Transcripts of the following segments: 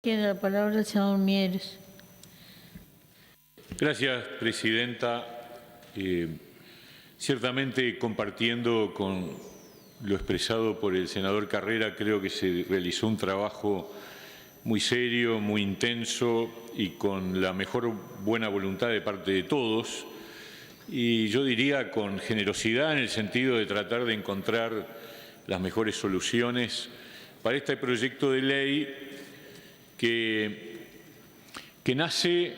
Tiene la palabra el senador Mieres. Gracias, presidenta. Ciertamente, compartiendo con lo expresado por el senador Carrera, creo que se realizó un trabajo muy serio, muy intenso y con la mejor buena voluntad de parte de todos. Y yo diría con generosidad en el sentido de tratar de encontrar las mejores soluciones para este proyecto de ley que nace.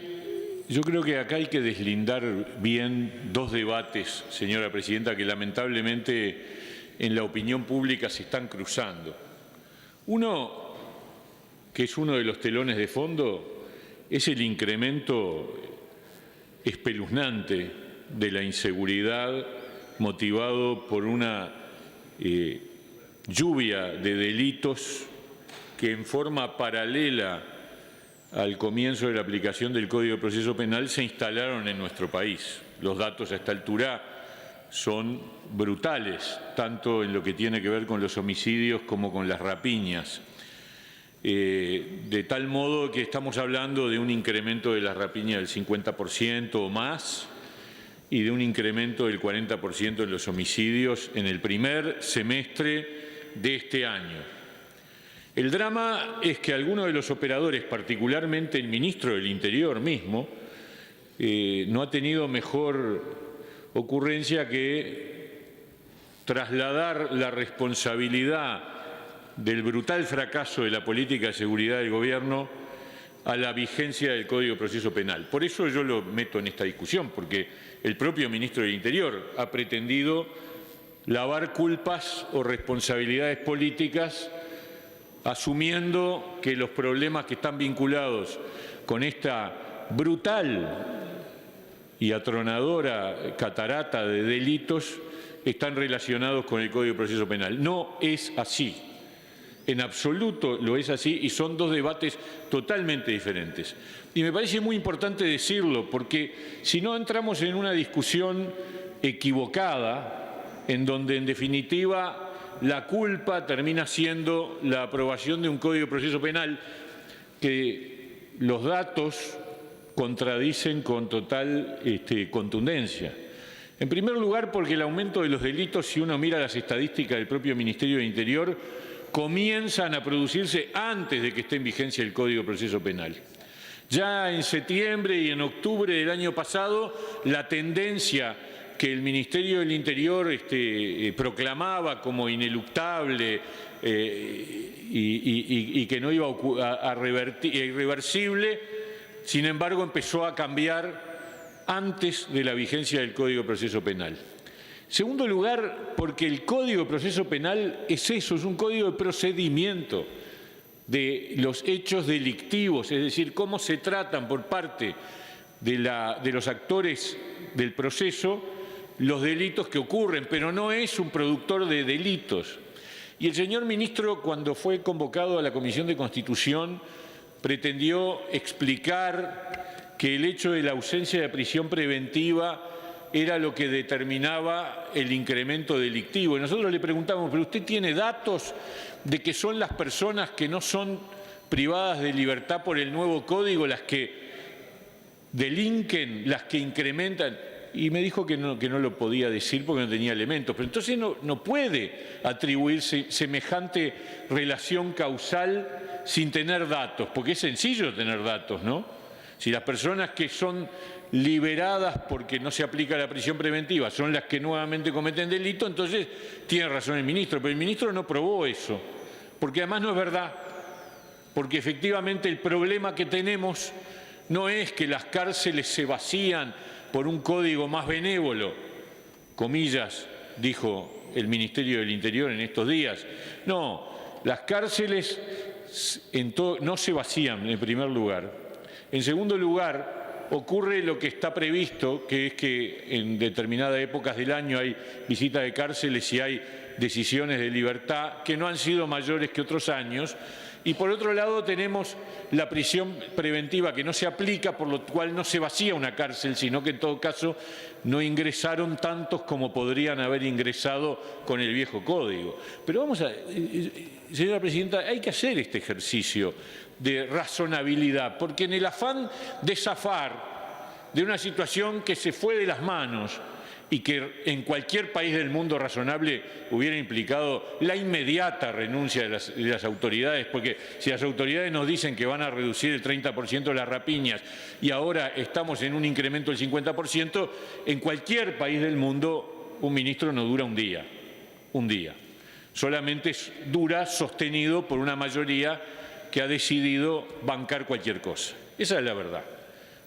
Yo creo que acá hay que deslindar bien dos debates, señora presidenta, que lamentablemente en la opinión pública se están cruzando. Uno, que es uno de los telones de fondo, es el incremento espeluznante de la inseguridad motivado por una lluvia de delitos que en forma paralela al comienzo de la aplicación del Código de Proceso Penal se instalaron en nuestro país. Los datos a esta altura son brutales, tanto en lo que tiene que ver con los homicidios como con las rapiñas. De tal modo que estamos hablando de un incremento de la rapiña del 50% o más y de un incremento del 40% en los homicidios en el primer semestre de este año. El drama es que algunos de los operadores, particularmente el ministro del Interior mismo, no ha tenido mejor ocurrencia que trasladar la responsabilidad del brutal fracaso de la política de seguridad del Gobierno a la vigencia del Código de Proceso Penal. Por eso yo lo meto en esta discusión, porque el propio ministro del Interior ha pretendido lavar culpas o responsabilidades políticas asumiendo que los problemas que están vinculados con esta brutal y atronadora catarata de delitos están relacionados con el Código de Proceso Penal. No es así. En absoluto lo es así y son dos debates totalmente diferentes. Y me parece muy importante decirlo porque si no entramos en una discusión equivocada en donde en definitiva la culpa termina siendo la aprobación de un Código de Proceso Penal que los datos contradicen con total contundencia. En primer lugar, porque el aumento de los delitos, si uno mira las estadísticas del propio Ministerio del Interior, comienzan a producirse antes de que esté en vigencia el Código de Proceso Penal. Ya en septiembre y en octubre del año pasado, la tendencia que el Ministerio del Interior proclamaba como ineluctable y que no iba a revertir, irreversible, sin embargo empezó a cambiar antes de la vigencia del Código de Proceso Penal. En segundo lugar, porque el Código de Proceso Penal es eso, es un código de procedimiento de los hechos delictivos, es decir, cómo se tratan por parte de los actores del proceso los delitos que ocurren, pero no es un productor de delitos. Y el señor ministro, cuando fue convocado a la Comisión de Constitución, pretendió explicar que el hecho de la ausencia de prisión preventiva era lo que determinaba el incremento delictivo. Y nosotros le preguntamos, ¿pero usted tiene datos de que son las personas que no son privadas de libertad por el nuevo código las que delinquen, las que incrementan? Y me dijo que no lo podía decir porque no tenía elementos. Pero entonces no puede atribuirse semejante relación causal sin tener datos, porque es sencillo tener datos, ¿no? Si las personas que son liberadas porque no se aplica la prisión preventiva son las que nuevamente cometen delito, entonces tiene razón el ministro. Pero el ministro no probó eso, porque además no es verdad, porque efectivamente el problema que tenemos no es que las cárceles se vacían por un código más benévolo, comillas, dijo el Ministerio del Interior en estos días. No, las cárceles no se vacían, en primer lugar. En segundo lugar, ocurre lo que está previsto, que es que en determinadas épocas del año hay visitas de cárceles y hay decisiones de libertad que no han sido mayores que otros años, Y por otro lado tenemos la prisión preventiva que no se aplica, por lo cual no se vacía una cárcel, sino que en todo caso no ingresaron tantos como podrían haber ingresado con el viejo código. Pero vamos a, señora presidenta, hay que hacer este ejercicio de razonabilidad, porque en el afán de zafar de una situación que se fue de las manos y que en cualquier país del mundo razonable hubiera implicado la inmediata renuncia de las autoridades, porque si las autoridades nos dicen que van a reducir el 30% de las rapiñas y ahora estamos en un incremento del 50%, en cualquier país del mundo un ministro no dura un día. Solamente dura sostenido por una mayoría que ha decidido bancar cualquier cosa. Esa es la verdad.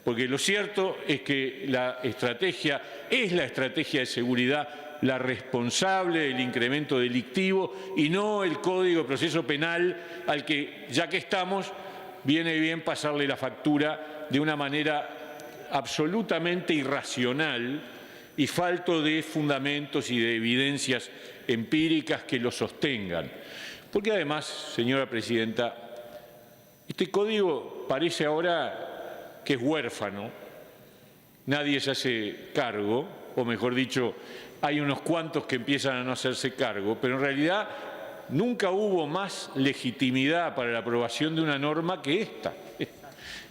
Porque lo cierto es que la estrategia es la estrategia de seguridad la responsable del incremento delictivo y no el Código de Proceso Penal al que, ya que estamos, viene bien pasarle la factura de una manera absolutamente irracional y falto de fundamentos y de evidencias empíricas que lo sostengan. Porque además, señora presidenta, este código parece ahora que es huérfano, nadie se hace cargo, o mejor dicho, hay unos cuantos que empiezan a no hacerse cargo, pero en realidad nunca hubo más legitimidad para la aprobación de una norma que esta.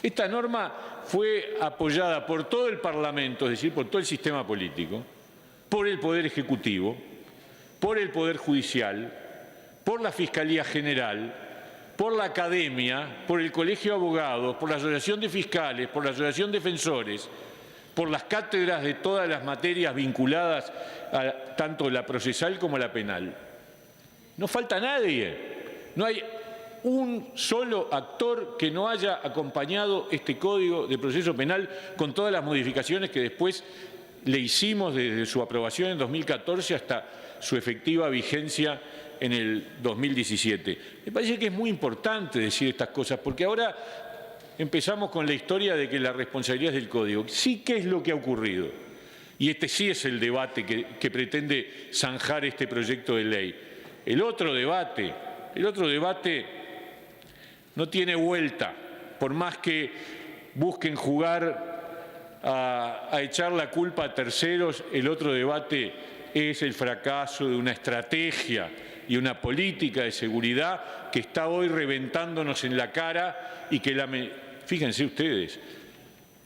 Esta norma fue apoyada por todo el Parlamento, es decir, por todo el sistema político, por el Poder Ejecutivo, por el Poder Judicial, por la Fiscalía General, por la Academia, por el Colegio de Abogados, por la Asociación de Fiscales, por la Asociación de Defensores, por las cátedras de todas las materias vinculadas a tanto la procesal como la penal. No falta nadie, no hay un solo actor que no haya acompañado este Código de Proceso Penal con todas las modificaciones que después le hicimos desde su aprobación en 2014 hasta su efectiva vigencia en el 2017. Me parece que es muy importante decir estas cosas, porque ahora empezamos con la historia de que la responsabilidad es del Código. Sí, ¿qué es lo que ha ocurrido? Y este sí es el debate que pretende zanjar este proyecto de ley. El otro debate no tiene vuelta, por más que busquen jugar a echar la culpa a terceros. El otro debate es el fracaso de una estrategia y una política de seguridad que está hoy reventándonos en la cara y que, fíjense ustedes,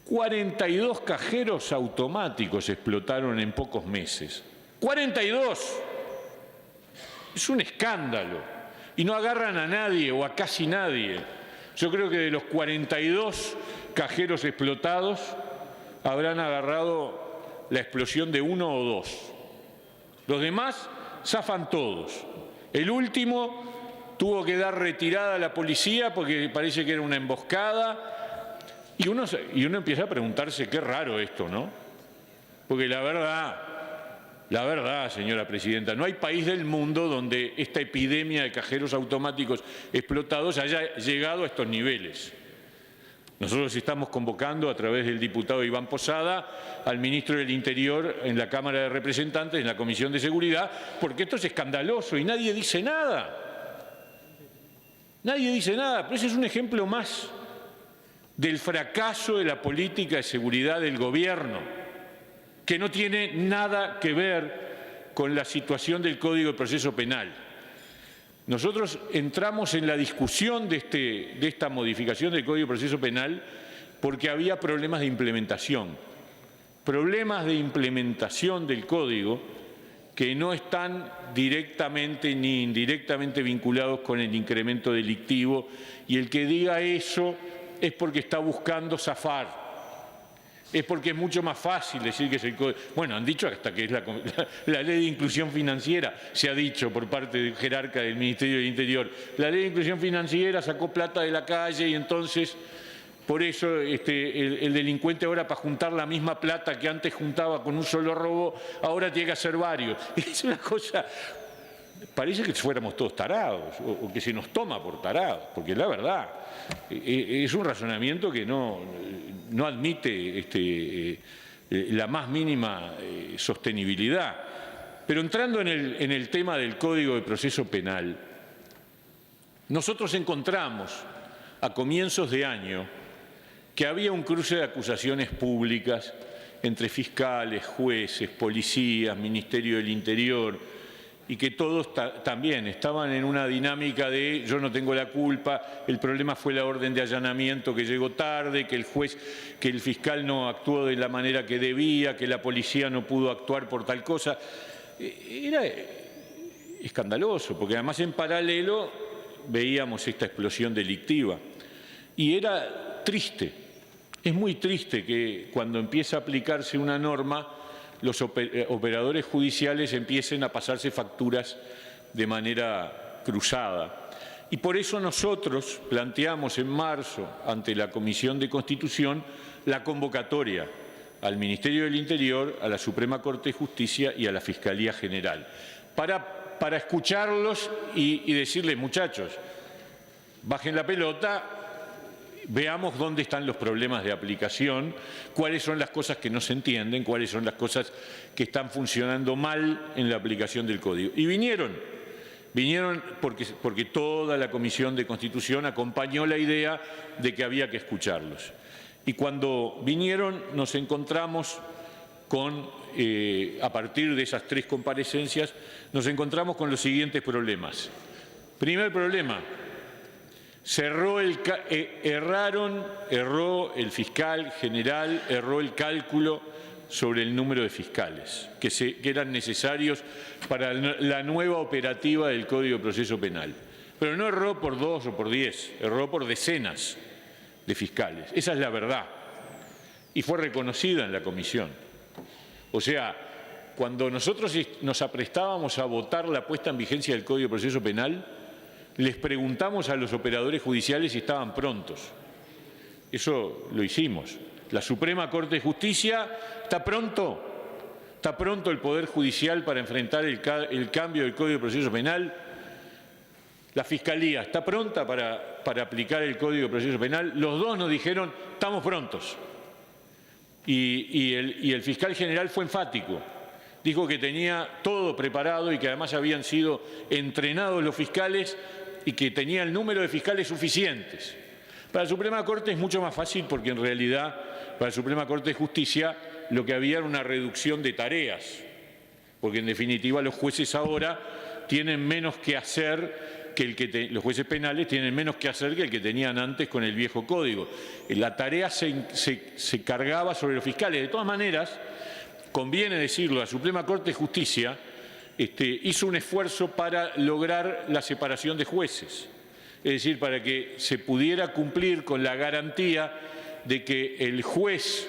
42 cajeros automáticos explotaron en pocos meses. ¡42! Es un escándalo. Y no agarran a nadie o a casi nadie. Yo creo que de los 42 cajeros explotados habrán agarrado la explosión de uno o dos. Los demás zafan todos. El último tuvo que dar retirada a la policía porque parece que era una emboscada. Y uno empieza a preguntarse, qué raro esto, ¿no? Porque la verdad, señora presidenta, no hay país del mundo donde esta epidemia de cajeros automáticos explotados haya llegado a estos niveles. Nosotros estamos convocando a través del diputado Iván Posada al ministro del Interior en la Cámara de Representantes, en la Comisión de Seguridad, porque esto es escandaloso y nadie dice nada. Nadie dice nada, pero ese es un ejemplo más del fracaso de la política de seguridad del gobierno, que no tiene nada que ver con la situación del Código de Proceso Penal. Nosotros entramos en la discusión de esta modificación del Código de Proceso Penal porque había problemas de implementación del Código que no están directamente ni indirectamente vinculados con el incremento delictivo, y el que diga eso es porque está buscando zafar. Es porque es mucho más fácil decir que es el Código. Bueno, han dicho hasta que es la ley de inclusión financiera, se ha dicho por parte del jerarca del Ministerio del Interior. La ley de inclusión financiera sacó plata de la calle y entonces, por eso el delincuente ahora, para juntar la misma plata que antes juntaba con un solo robo, ahora tiene que hacer varios. Es una cosa, parece que fuéramos todos tarados o que se nos toma por tarados, porque la verdad es un razonamiento que no admite la más mínima sostenibilidad. Pero entrando en el tema del Código de Proceso Penal, nosotros encontramos a comienzos de año que había un cruce de acusaciones públicas entre fiscales, jueces, policías, Ministerio del Interior, y que todos también estaban en una dinámica de yo no tengo la culpa, el problema fue la orden de allanamiento que llegó tarde, que el fiscal no actuó de la manera que debía, que la policía no pudo actuar por tal cosa. Era escandaloso, porque además en paralelo veíamos esta explosión delictiva. Y era triste, es muy triste que cuando empieza a aplicarse una norma, los operadores judiciales empiecen a pasarse facturas de manera cruzada. Y por eso nosotros planteamos en marzo, ante la Comisión de Constitución, la convocatoria al Ministerio del Interior, a la Suprema Corte de Justicia y a la Fiscalía General, para escucharlos y decirles, muchachos, bajen la pelota, veamos dónde están los problemas de aplicación, cuáles son las cosas que no se entienden, cuáles son las cosas que están funcionando mal en la aplicación del Código. Y vinieron porque toda la Comisión de Constitución acompañó la idea de que había que escucharlos. Y cuando vinieron nos encontramos con, a partir de esas 3 comparecencias, nos encontramos con los siguientes problemas. Primer problema. Erró el fiscal general, erró el cálculo sobre el número de fiscales que eran necesarios para la nueva operativa del Código de Proceso Penal. Pero no erró por 2 o por 10, erró por decenas de fiscales. Esa es la verdad. Y fue reconocida en la comisión. O sea, cuando nosotros nos aprestábamos a votar la puesta en vigencia del Código de Proceso Penal, les preguntamos a los operadores judiciales si estaban prontos. Eso lo hicimos. La Suprema Corte de Justicia está pronto. ¿Está pronto el Poder Judicial para enfrentar el cambio del Código de Proceso Penal? La Fiscalía está pronta para aplicar el Código de Proceso Penal. Los dos nos dijeron, estamos prontos. Y el fiscal general fue enfático. Dijo que tenía todo preparado y que además habían sido entrenados los fiscales y que tenía el número de fiscales suficientes. Para la Suprema Corte es mucho más fácil porque en realidad para la Suprema Corte de Justicia lo que había era una reducción de tareas, porque en definitiva los jueces ahora tienen menos que hacer que los jueces penales tienen menos que hacer que el que tenían antes con el viejo código. La tarea se cargaba sobre los fiscales. De todas maneras, conviene decirlo, la Suprema Corte de Justicia hizo un esfuerzo para lograr la separación de jueces, es decir, para que se pudiera cumplir con la garantía de que el juez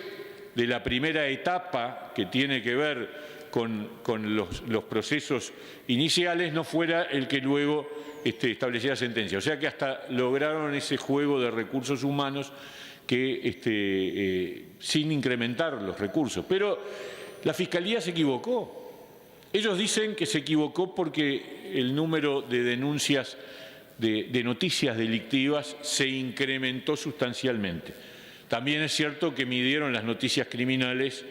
de la primera etapa, que tiene que ver con los procesos iniciales, no fuera el que luego estableciera sentencia. O sea que hasta lograron ese juego de recursos humanos que sin incrementar los recursos. Pero la Fiscalía se equivocó. Ellos dicen que se equivocó porque el número de denuncias de noticias delictivas se incrementó sustancialmente. También es cierto que midieron las noticias criminales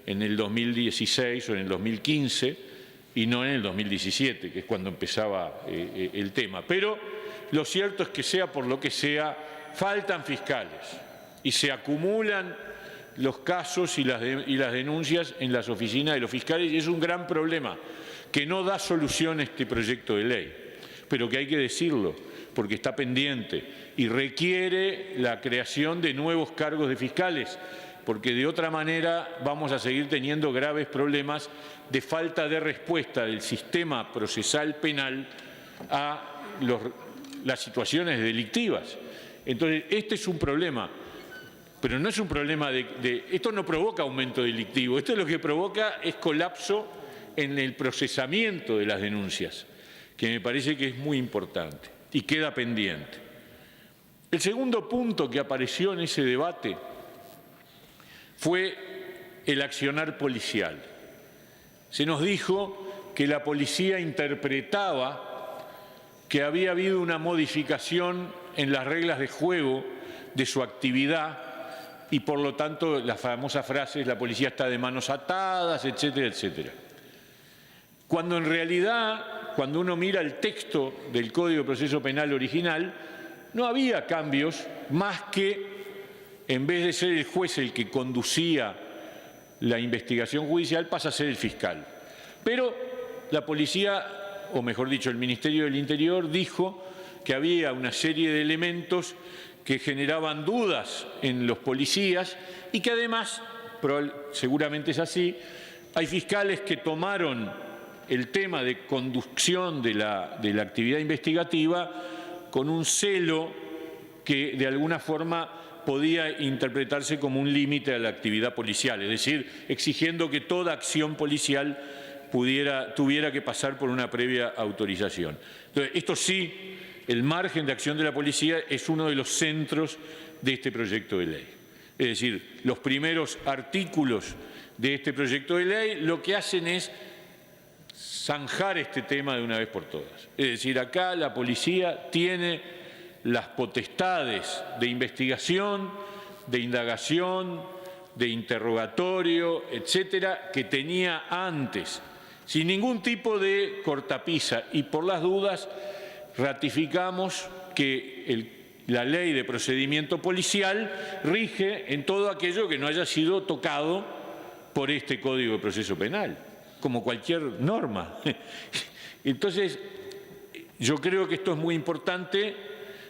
en el 2016 o en el 2015 y no en el 2017, que es cuando empezaba el tema. Pero lo cierto es que sea por lo que sea, faltan fiscales y se acumulan los casos y las denuncias en las oficinas de los fiscales, y es un gran problema que no da solución a este proyecto de ley, pero que hay que decirlo porque está pendiente y requiere la creación de nuevos cargos de fiscales, porque de otra manera vamos a seguir teniendo graves problemas de falta de respuesta del sistema procesal penal a las situaciones delictivas. Entonces, este es un problema. Pero no es un problema esto no provoca aumento delictivo, esto lo que provoca es colapso en el procesamiento de las denuncias, que me parece que es muy importante y queda pendiente. El segundo punto que apareció en ese debate fue el accionar policial. Se nos dijo que la policía interpretaba que había habido una modificación en las reglas de juego de su actividad y por lo tanto las famosas frases, la policía está de manos atadas, etcétera, etcétera. Cuando en realidad cuando uno mira el texto del Código de Proceso Penal original, no había cambios más que, en vez de ser el juez el que conducía la investigación judicial, pasa a ser el fiscal. Pero la policía, o mejor dicho, el Ministerio del Interior, dijo que había una serie de elementos que generaban dudas en los policías y que además, seguramente es así, hay fiscales que tomaron el tema de conducción de la actividad investigativa con un celo que de alguna forma podía interpretarse como un límite a la actividad policial, es decir, exigiendo que toda acción policial tuviera que pasar por una previa autorización. Entonces, esto sí, el margen de acción de la policía es uno de los centros de este proyecto de ley. Es decir, los primeros artículos de este proyecto de ley lo que hacen es zanjar este tema de una vez por todas. Es decir, acá la policía tiene las potestades de investigación, de indagación, de interrogatorio, etcétera, que tenía antes, sin ningún tipo de cortapisa. Y por las dudas, ratificamos que la ley de procedimiento policial rige en todo aquello que no haya sido tocado por este Código de Proceso Penal, como cualquier norma. Entonces, yo creo que esto es muy importante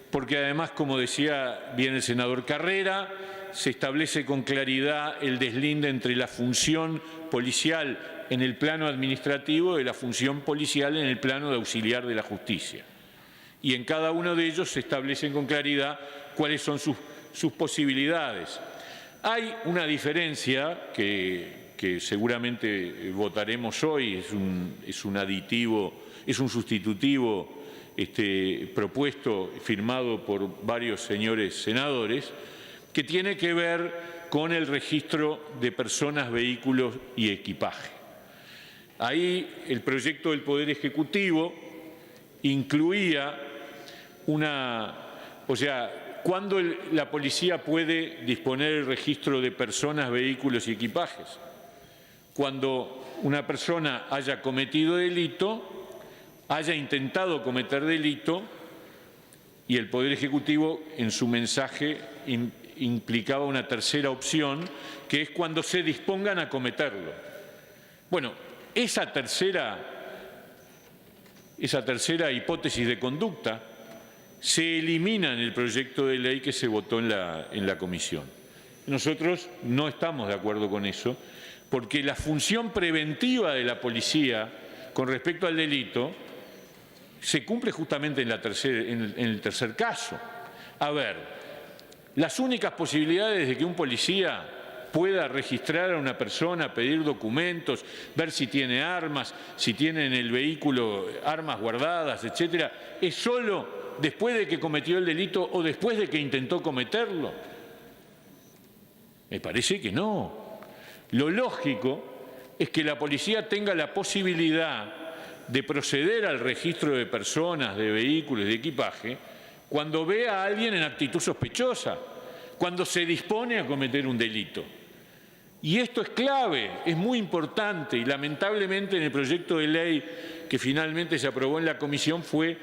porque además, como decía bien el senador Carrera, se establece con claridad el deslinde entre la función policial en el plano administrativo y la función policial en el plano de auxiliar de la justicia. Y en cada uno de ellos se establecen con claridad cuáles son sus posibilidades. Hay una diferencia que seguramente votaremos hoy, es un aditivo, es un sustitutivo propuesto, firmado por varios señores senadores, que tiene que ver con el registro de personas, vehículos y equipaje. Ahí el proyecto del Poder Ejecutivo incluía ¿cuándo la policía puede disponer el registro de personas, vehículos y equipajes? Cuando una persona haya cometido delito, haya intentado cometer delito, y el Poder Ejecutivo en su mensaje implicaba una tercera opción, que es cuando se dispongan a cometerlo. Bueno, esa tercera hipótesis de conducta se elimina en el proyecto de ley que se votó en la comisión. Nosotros no estamos de acuerdo con eso, porque la función preventiva de la policía con respecto al delito se cumple justamente en el tercer caso. A ver, las únicas posibilidades de que un policía pueda registrar a una persona, pedir documentos, ver si tiene armas, si tiene en el vehículo armas guardadas, etcétera, es solo después de que cometió el delito o después de que intentó cometerlo. Me parece que no. Lo lógico es que la policía tenga la posibilidad de proceder al registro de personas, de vehículos, de equipaje, cuando ve a alguien en actitud sospechosa, cuando se dispone a cometer un delito. Y esto es clave, es muy importante, y lamentablemente en el proyecto de ley que finalmente se aprobó en la comisión fue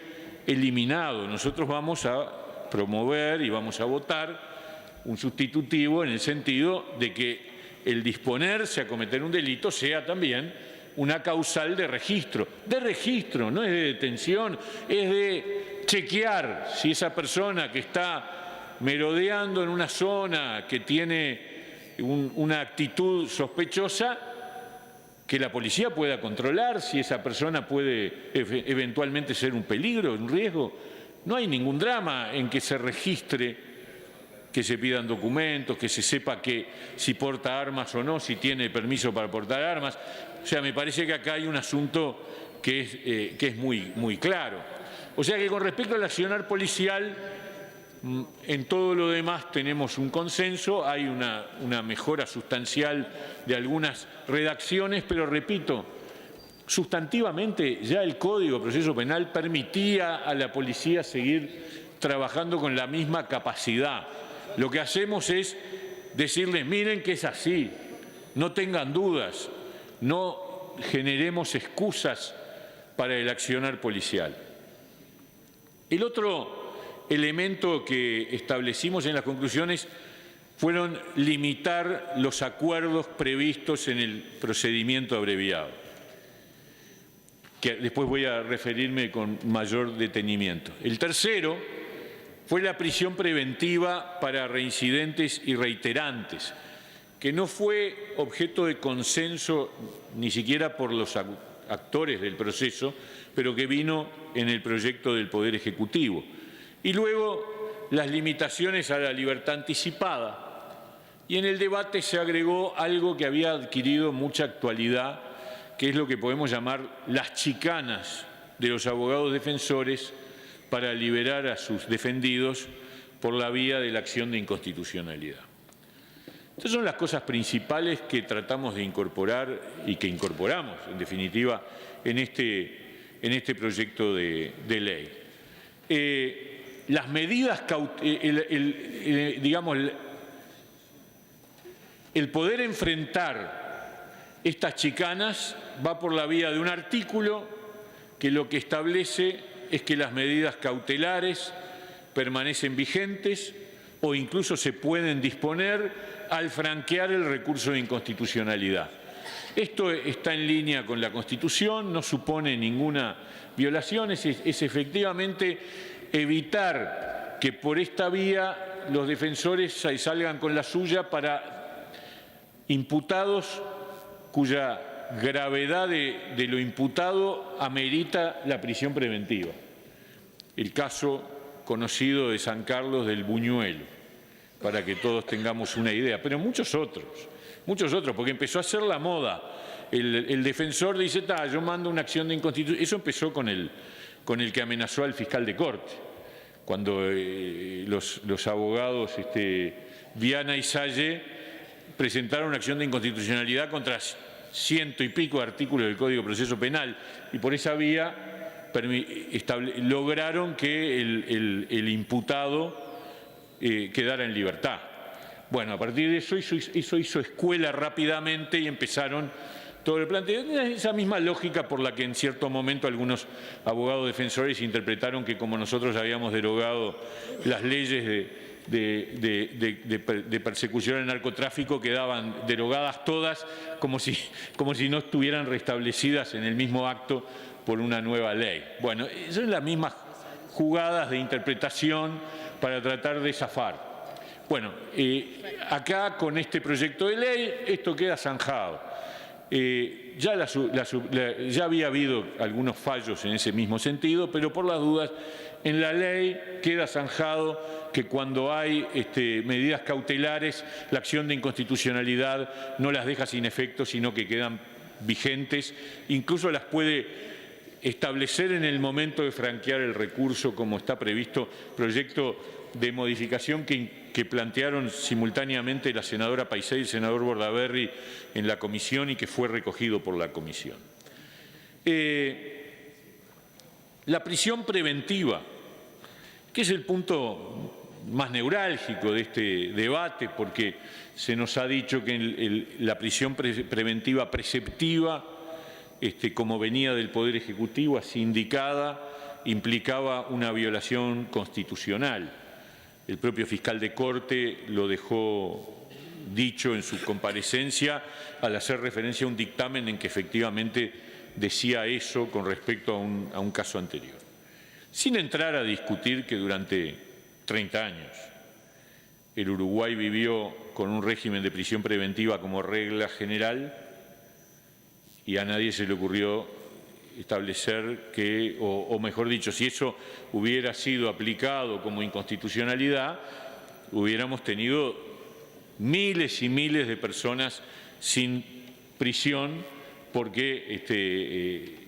eliminado. Nosotros vamos a promover y vamos a votar un sustitutivo en el sentido de que el disponerse a cometer un delito sea también una causal de registro. De registro, no es de detención, es de chequear si esa persona que está merodeando en una zona que tiene una actitud sospechosa, que la policía pueda controlar si esa persona puede eventualmente ser un peligro, un riesgo. No hay ningún drama en que se registre, que se pidan documentos, que se sepa que si porta armas o no, si tiene permiso para portar armas. O sea, me parece que acá hay un asunto que es muy claro. O sea que con respecto al accionar policial, en todo lo demás tenemos un consenso, hay una mejora sustancial de algunas redacciones, pero repito, sustantivamente ya el Código de Proceso Penal permitía a la policía seguir trabajando con la misma capacidad. Lo que hacemos es decirles, miren que es así, no tengan dudas, no generemos excusas para el accionar policial. El otro elemento que establecimos en las conclusiones fueron limitar los acuerdos previstos en el procedimiento abreviado, que después voy a referirme con mayor detenimiento. El tercero fue la prisión preventiva para reincidentes y reiterantes, que no fue objeto de consenso ni siquiera por los actores del proceso, pero que vino en el proyecto del Poder Ejecutivo. Y luego las limitaciones a la libertad anticipada. Y en el debate se agregó algo que había adquirido mucha actualidad, que es lo que podemos llamar las chicanas de los abogados defensores para liberar a sus defendidos por la vía de la acción de inconstitucionalidad. Estas son las cosas principales que tratamos de incorporar y que incorporamos, en definitiva, en este proyecto de ley. Las medidas, digamos, el poder enfrentar estas chicanas va por la vía de un artículo que lo que establece es que las medidas cautelares permanecen vigentes o incluso se pueden disponer al franquear el recurso de inconstitucionalidad. Esto está en línea con la Constitución, no supone ninguna violación, es efectivamente evitar que por esta vía los defensores salgan con la suya para imputados cuya gravedad de lo imputado amerita la prisión preventiva. El caso conocido de San Carlos del Buñuelo, para que todos tengamos una idea, pero muchos otros, porque empezó a ser la moda. El defensor dice, yo mando una acción de inconstitucionalidad. Eso empezó con el que amenazó al fiscal de corte, cuando los abogados Viana y Salle presentaron una acción de inconstitucionalidad contra 100 y pico artículos del Código de Proceso Penal y por esa vía lograron que el imputado quedara en libertad. Bueno, a partir de eso hizo escuela rápidamente y empezaron todo el planteo. Esa misma lógica por la que en cierto momento algunos abogados defensores interpretaron que como nosotros habíamos derogado las leyes de persecución al narcotráfico quedaban derogadas todas como si no estuvieran restablecidas en el mismo acto por una nueva ley. Bueno, son las mismas jugadas de interpretación para tratar de zafar. Bueno, acá con este proyecto de ley esto queda zanjado. Ya había habido algunos fallos en ese mismo sentido, pero por las dudas en la ley queda zanjado que cuando hay medidas cautelares, la acción de inconstitucionalidad no las deja sin efecto, sino que quedan vigentes, incluso las puede establecer en el momento de franquear el recurso, como está previsto, proyecto de modificación que plantearon simultáneamente la senadora Paisé y el senador Bordaberry en la comisión y que fue recogido por la comisión. La prisión preventiva, que es el punto más neurálgico de este debate, porque se nos ha dicho que la prisión preventiva preceptiva, como venía del Poder Ejecutivo, así indicada, implicaba una violación constitucional. El propio fiscal de corte lo dejó dicho en su comparecencia al hacer referencia a un dictamen en que efectivamente decía eso con respecto a un caso anterior. Sin entrar a discutir que durante 30 años el Uruguay vivió con un régimen de prisión preventiva como regla general y a nadie se le ocurrió establecer que, o mejor dicho, si eso hubiera sido aplicado como inconstitucionalidad, hubiéramos tenido miles y miles de personas sin prisión porque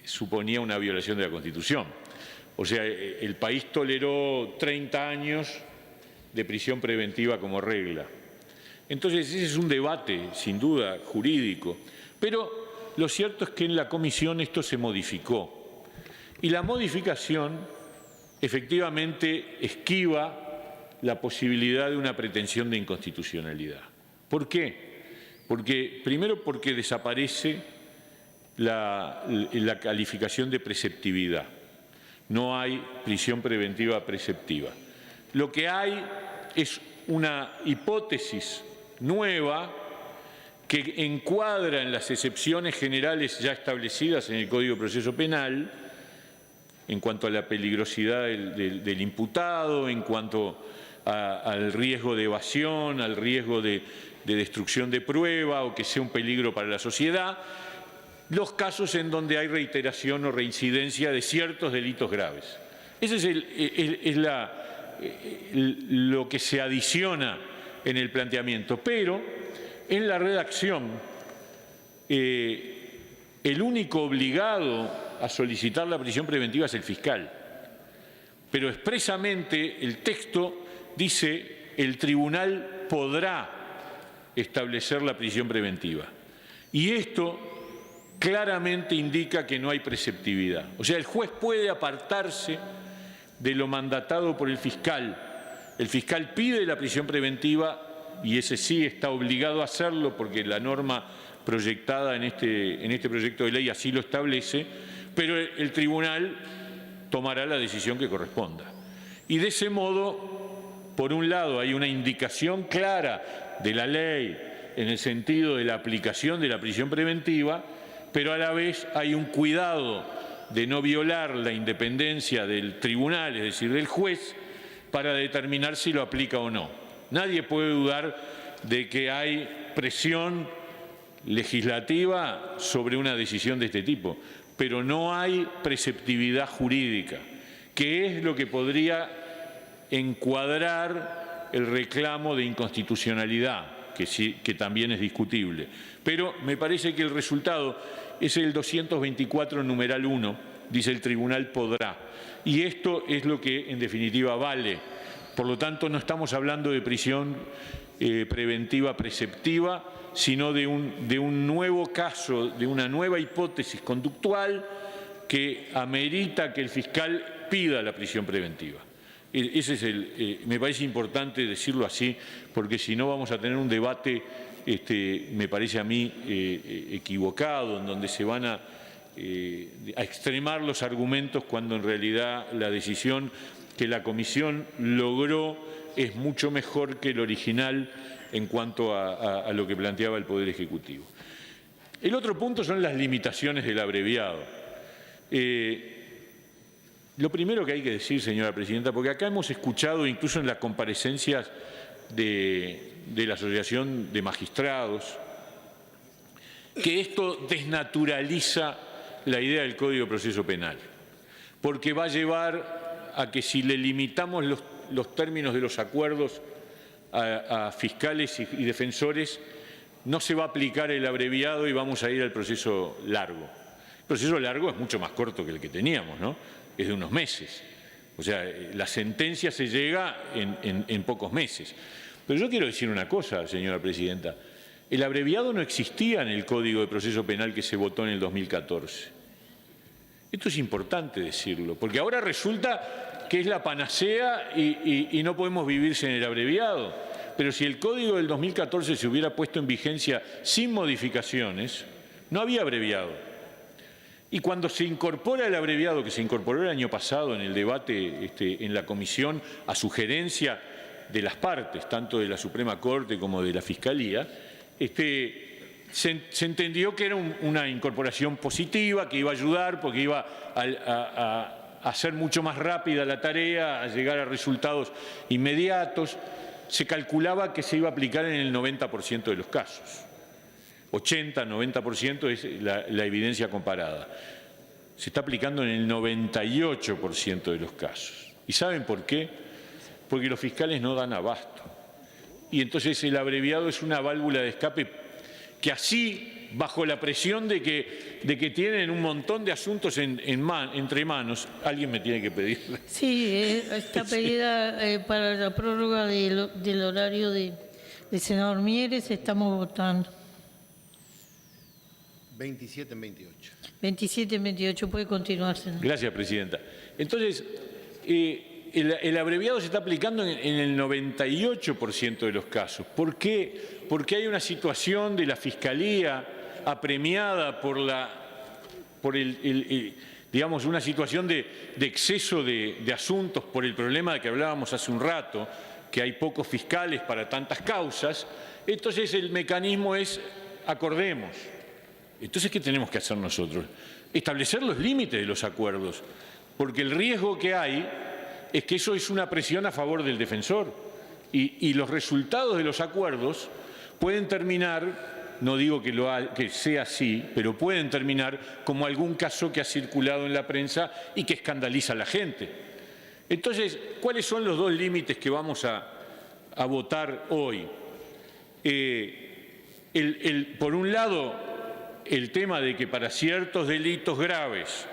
suponía una violación de la Constitución. O sea, el país toleró 30 años de prisión preventiva como regla. Entonces, ese es un debate, sin duda, jurídico. Pero lo cierto es que en la comisión esto se modificó. Y la modificación efectivamente esquiva la posibilidad de una pretensión de inconstitucionalidad. ¿Por qué? Primero porque desaparece la calificación de preceptividad. No hay prisión preventiva preceptiva. Lo que hay es una hipótesis nueva que encuadra en las excepciones generales ya establecidas en el Código de Proceso Penal, en cuanto a la peligrosidad del imputado, en cuanto al riesgo de evasión, al riesgo de destrucción de prueba o que sea un peligro para la sociedad, los casos en donde hay reiteración o reincidencia de ciertos delitos graves. Ese es lo que se adiciona en el planteamiento, pero en la redacción el único obligado a solicitar la prisión preventiva es el fiscal, pero expresamente el texto dice el tribunal podrá establecer la prisión preventiva. Y esto claramente indica que no hay preceptividad. O sea, el juez puede apartarse de lo mandatado por el fiscal. El fiscal pide la prisión preventiva y ese sí está obligado a hacerlo porque la norma proyectada en este proyecto de ley así lo establece, pero el tribunal tomará la decisión que corresponda. Y de ese modo, por un lado, hay una indicación clara de la ley en el sentido de la aplicación de la prisión preventiva, pero a la vez hay un cuidado de no violar la independencia del tribunal, es decir, del juez, para determinar si lo aplica o no. Nadie puede dudar de que hay presión legislativa sobre una decisión de este tipo, pero no hay preceptividad jurídica, que es lo que podría encuadrar el reclamo de inconstitucionalidad, que también es discutible. Pero me parece que el resultado es el 224, numeral 1, dice el tribunal podrá. Y esto es lo que en definitiva vale. Por lo tanto, no estamos hablando de prisión preventiva preceptiva, sino de un nuevo caso, de una nueva hipótesis conductual que amerita que el fiscal pida la prisión preventiva. Ese es me parece importante decirlo así, porque si no vamos a tener un debate, me parece a mí, equivocado, en donde se van a extremar los argumentos cuando en realidad la decisión que la Comisión logró es mucho mejor que el original en cuanto a lo que planteaba el Poder Ejecutivo. El otro punto son las limitaciones del abreviado. Lo primero que hay que decir, señora presidenta, porque acá hemos escuchado incluso en las comparecencias de la Asociación de Magistrados, que esto desnaturaliza la idea del Código de Proceso Penal, porque va a llevar a que si le limitamos los términos de los acuerdos a fiscales y defensores, no se va a aplicar el abreviado y vamos a ir al proceso largo. El proceso largo es mucho más corto que el que teníamos, ¿no? Es de unos meses. O sea, la sentencia se llega en pocos meses. Pero yo quiero decir una cosa, señora presidenta. El abreviado no existía en el Código de Proceso Penal que se votó en el 2014. Esto es importante decirlo, porque ahora resulta que es la panacea y no podemos vivir sin el abreviado. Pero si el Código del 2014 se hubiera puesto en vigencia sin modificaciones, no había abreviado. Y cuando se incorpora el abreviado, que se incorporó el año pasado en el debate en la Comisión a sugerencia de las partes, tanto de la Suprema Corte como de la Fiscalía, se entendió que era una incorporación positiva, que iba a ayudar porque iba a hacer mucho más rápida la tarea, a llegar a resultados inmediatos. Se calculaba que se iba a aplicar en el 90% de los casos. 80, 90% es la evidencia comparada. Se está aplicando en el 98% de los casos. ¿Y saben por qué? Porque los fiscales no dan abasto. Y entonces el abreviado es una válvula de escape que así, bajo la presión de que tienen un montón de asuntos entre manos, alguien me tiene que pedir. Sí, está pedida para la prórroga del horario del senador Mieres, estamos votando. 27 en 28. 27 en 28, puede continuar, senador. Gracias, presidenta. Entonces, el abreviado se está aplicando en el 98% de los casos. ¿Por qué? Porque hay una situación de la Fiscalía apremiada por la digamos, una situación de exceso de asuntos por el problema de que hablábamos hace un rato, que hay pocos fiscales para tantas causas, entonces el mecanismo es acordemos. Entonces, ¿qué tenemos que hacer nosotros? Establecer los límites de los acuerdos, porque el riesgo que hay es que eso es una presión a favor del defensor y los resultados de los acuerdos pueden terminar, no digo que sea así, pero pueden terminar como algún caso que ha circulado en la prensa y que escandaliza a la gente. Entonces, ¿cuáles son los dos límites que vamos a votar hoy? Por un lado, el tema de que para ciertos delitos graves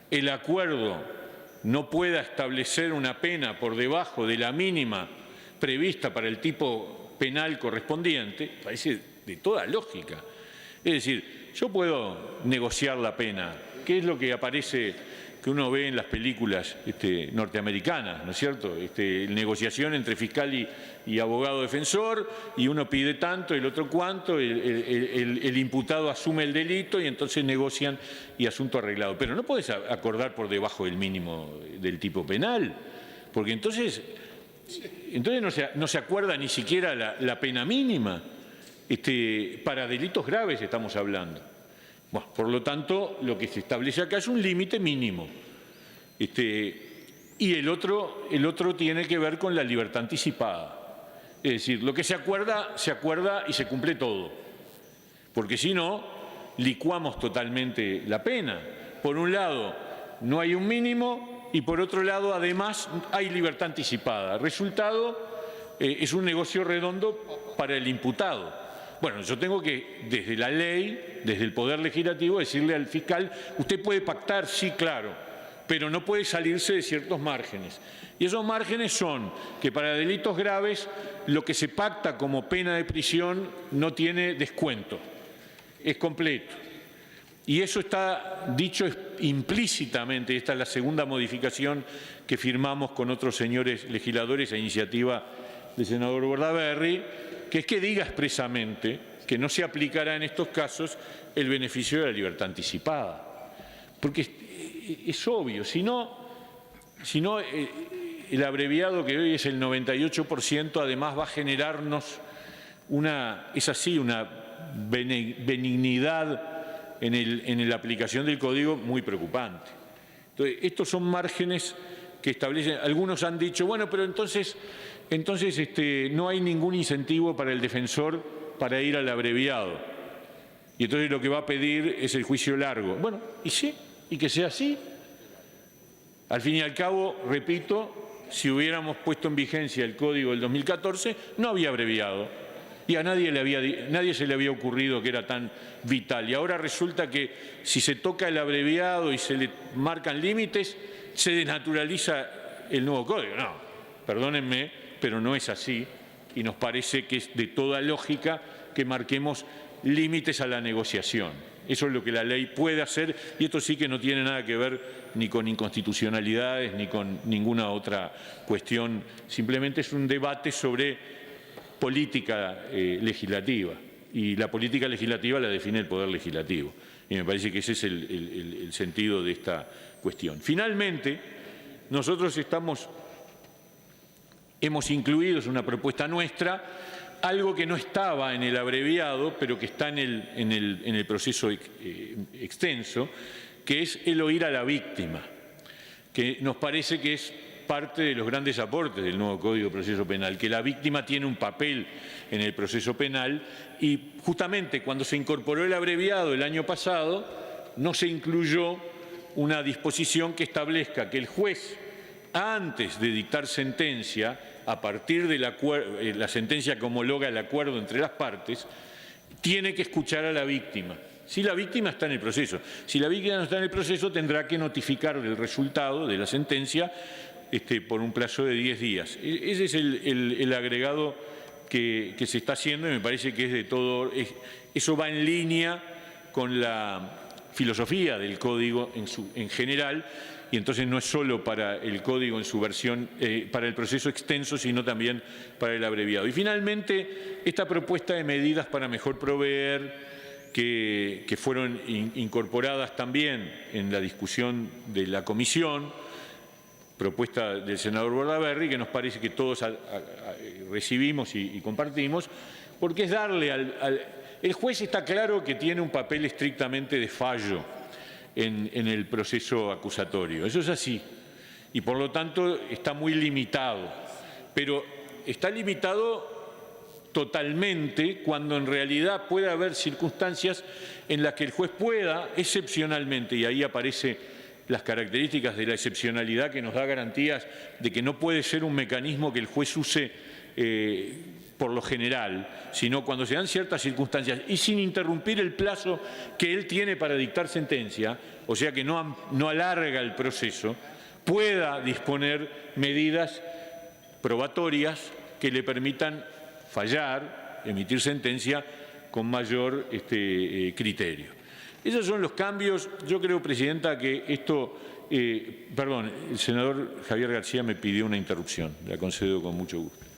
el acuerdo no pueda establecer una pena por debajo de la mínima prevista para el tipo penal correspondiente, parece de toda lógica. Es decir, yo puedo negociar la pena, que es lo que aparece, que uno ve en las películas norteamericanas, ¿no es cierto? Negociación entre fiscal y abogado defensor, y uno pide tanto, el otro cuánto, el imputado asume el delito y entonces negocian y asunto arreglado. Pero no puedes acordar por debajo del mínimo del tipo penal, porque entonces no se acuerda ni siquiera la pena mínima. Para delitos graves estamos hablando. Bueno, por lo tanto, lo que se establece acá es un límite mínimo. Y el otro tiene que ver con la libertad anticipada. Es decir, lo que se acuerda y se cumple todo. Porque si no, licuamos totalmente la pena. Por un lado, no hay un mínimo y por otro lado, además, hay libertad anticipada. Resultado, es un negocio redondo para el imputado. Bueno, yo tengo que, desde la ley, desde el Poder Legislativo, decirle al fiscal, usted puede pactar, sí, claro, pero no puede salirse de ciertos márgenes. Y esos márgenes son que para delitos graves lo que se pacta como pena de prisión no tiene descuento, es completo. Y eso está dicho implícitamente, esta es la segunda modificación que firmamos con otros señores legisladores a iniciativa del senador Bordaberry, que es que diga expresamente que no se aplicará en estos casos el beneficio de la libertad anticipada. Porque es obvio, si no el abreviado que hoy es el 98%, además va a generarnos una benignidad en la aplicación del código muy preocupante. Entonces, estos son márgenes que establecen, algunos han dicho, bueno, pero entonces no hay ningún incentivo para el defensor para ir al abreviado. Y entonces lo que va a pedir es el juicio largo. Bueno, y sí, y que sea así. Al fin y al cabo, repito, si hubiéramos puesto en vigencia el código del 2014, no había abreviado. Y a nadie se le había ocurrido que era tan vital. Y ahora resulta que si se toca el abreviado y se le marcan límites, se desnaturaliza el nuevo código. No, perdónenme, pero no es así y nos parece que es de toda lógica que marquemos límites a la negociación. Eso es lo que la ley puede hacer y esto sí que no tiene nada que ver ni con inconstitucionalidades ni con ninguna otra cuestión. Simplemente es un debate sobre política legislativa y la política legislativa la define el Poder Legislativo. Y me parece que ese es el sentido de esta cuestión. Finalmente, nosotros hemos incluido, es una propuesta nuestra, algo que no estaba en el abreviado, pero que está en el proceso extenso, que es el oír a la víctima, que nos parece que es parte de los grandes aportes del nuevo Código de Proceso Penal, que la víctima tiene un papel en el proceso penal y justamente cuando se incorporó el abreviado el año pasado, no se incluyó una disposición que establezca que el juez, antes de dictar sentencia, a partir de la sentencia que homologa el acuerdo entre las partes, tiene que escuchar a la víctima. Si la víctima está en el proceso. Si la víctima no está en el proceso, tendrá que notificar el resultado de la sentencia por un plazo de 10 días. Ese es el agregado que se está haciendo y me parece que es de todo. Eso va en línea con la filosofía del Código en general. Y entonces no es solo para el código en su versión, para el proceso extenso, sino también para el abreviado. Y finalmente, esta propuesta de medidas para mejor proveer que fueron incorporadas también en la discusión de la comisión, propuesta del senador Bordaberry, que nos parece que todos recibimos y compartimos, porque es darle el juez está claro que tiene un papel estrictamente de fallo en el proceso acusatorio, eso es así, y por lo tanto está muy limitado, pero está limitado totalmente cuando en realidad puede haber circunstancias en las que el juez pueda excepcionalmente, y ahí aparecen las características de la excepcionalidad que nos da garantías de que no puede ser un mecanismo que el juez use por lo general, sino cuando se dan ciertas circunstancias y sin interrumpir el plazo que él tiene para dictar sentencia, o sea que no alarga el proceso, pueda disponer medidas probatorias que le permitan fallar, emitir sentencia con mayor criterio. Esos son los cambios. Yo creo, Presidenta, que esto... el senador Javier García me pidió una interrupción. La concedo con mucho gusto.